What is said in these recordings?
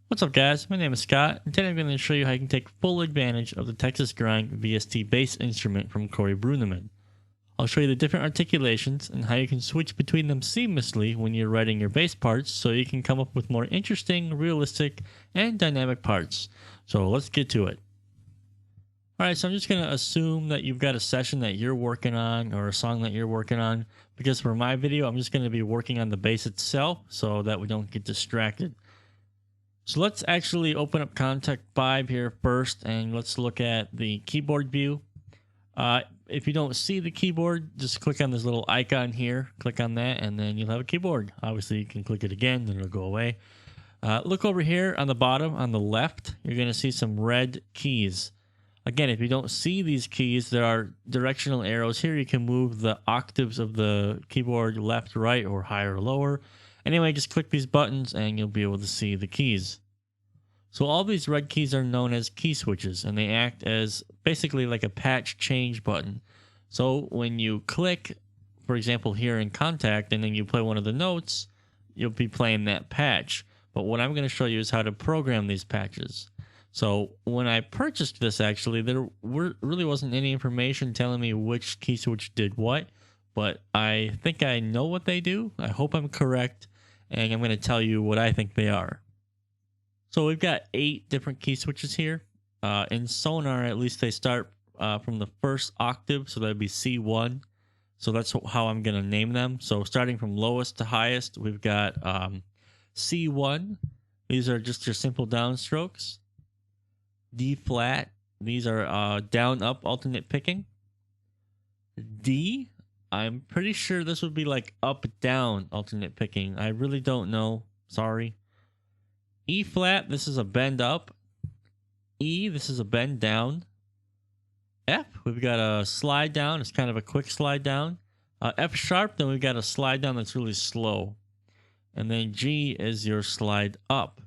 What's up guys, my name is Scott, and today I'm going to show you how you can take full advantage of the Texas Grind VST bass instrument from Corey Bruneman. I'll show you the different articulations and how you can switch between them seamlessly when you're writing your bass parts so you can come up with more interesting, realistic, and dynamic parts. So let's get to it. Alright, so I'm just going to assume that you've got a session that you're working on or a song that you're working on, because for my video I'm just going to be working on the bass itself so that we don't get distracted. So let's actually open up Contact Vibe here first, and let's look at the keyboard view. If you don't see the keyboard, just click on this little icon here, click on that, and then you'll have a keyboard. Obviously, you can click it again, then it'll go away. Look over here on the bottom, on the left, you're going to see some red keys. Again, if you don't see these keys, there are directional arrows here. You can move the octaves of the keyboard left, right, or higher or lower. Anyway, just click these buttons and you'll be able to see the keys. So all these red keys are known as key switches, and they act as basically like a patch change button. So when you click, for example, here in Contact, and then you play one of the notes, you'll be playing that patch. But what I'm going to show you is how to program these patches. So when I purchased this, actually, there really wasn't any information telling me which key switch did what, but I think I know what they do. I hope I'm correct, and I'm going to tell you what I think they are. So we've got 8 different key switches here. In Sonar, at least they start from the first octave, so that would be C1. So that's how I'm going to name them. So starting from lowest to highest, we've got C1. These are just your simple downstrokes. D flat. These are down-up alternate picking. D. I'm pretty sure this would be like up-down alternate picking. I really don't know. Sorry. E flat, this is a bend up. E, this is a bend down. F, we've got a slide down. It's kind of a quick slide down. F sharp, then we've got a slide down that's really slow. And then G is your slide up.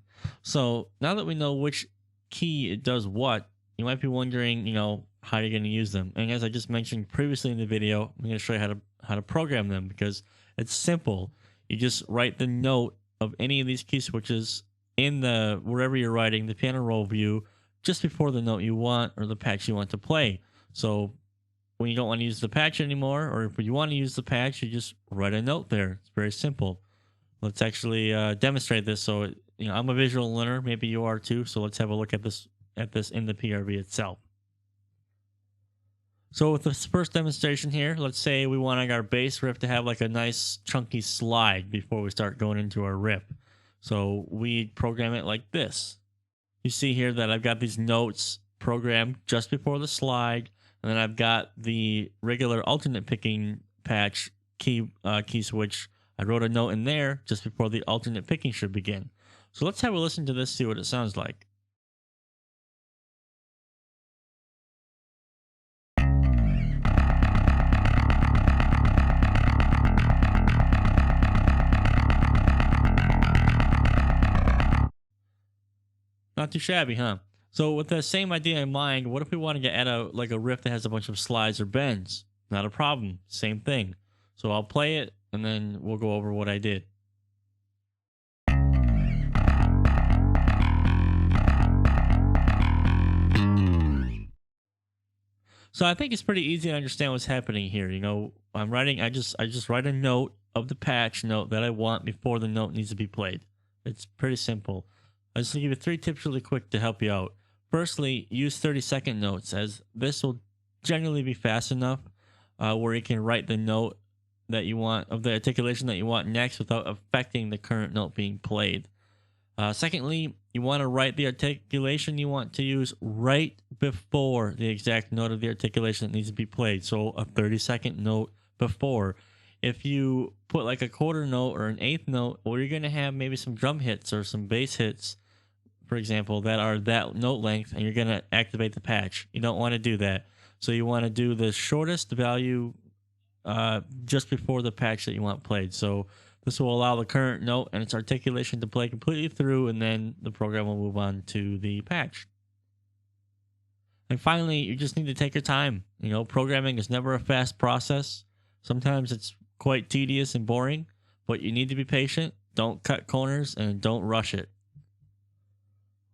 So now that we know which key it does what, you might be wondering, how you're going to use them. And as I just mentioned previously in the video, I'm going to show you how to program them, because it's simple. You just write the note of any of these key switches in the wherever you're writing the piano roll view just before the note you want or the patch you want to play. So when you don't want to use the patch anymore, or if you want to use the patch, you just write a note there. It's very simple. Let's actually demonstrate this. So I'm a visual learner, maybe you are too. So let's have a look at this in the PRV itself. So with this first demonstration here, let's say we want our bass riff to have like a nice chunky slide before we start going into our riff. So we program it like this. You see here that I've got these notes programmed just before the slide, and then I've got the regular alternate picking patch key switch. I wrote a note in there just before the alternate picking should begin. So let's have a listen to this, see what it sounds like. Not too shabby, huh? So with the same idea in mind, what if we wanted to add a riff that has a bunch of slides or bends? Not a problem. Same thing. So I'll play it, and then we'll go over what I did. So I think it's pretty easy to understand what's happening here. I'm writing. I just write a note of the patch note that I want before the note needs to be played. It's pretty simple. I'm just going to give you 3 tips really quick to help you out. Firstly, use 30-second notes, as this will generally be fast enough where you can write the note that you want, of the articulation that you want next, without affecting the current note being played. Secondly, you want to write the articulation you want to use right before the exact note of the articulation that needs to be played. So a 30-second note before. If you put like a quarter note or an eighth note, or you're going to have maybe some drum hits or some bass hits, for example, that are that note length, and you're going to activate the patch. You don't want to do that. So you want to do the shortest value just before the patch that you want played. So this will allow the current note and its articulation to play completely through, and then the program will move on to the patch. And finally, you just need to take your time. Programming is never a fast process. Sometimes it's quite tedious and boring, but you need to be patient. Don't cut corners and don't rush it.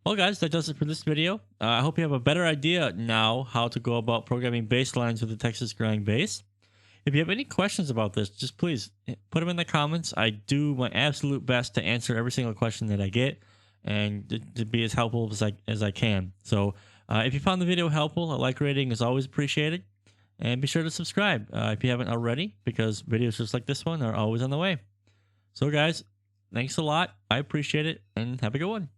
Well, guys, that does it for this video. I hope you have a better idea now how to go about programming bass lines with the Texas grind bass. If you have any questions about this, just please put them in the comments. I do my absolute best to answer every single question that I get and to be as helpful as I can. So if you found the video helpful, a like rating is always appreciated. And be sure to subscribe if you haven't already, because videos just like this one are always on the way. So guys, thanks a lot. I appreciate it, and have a good one.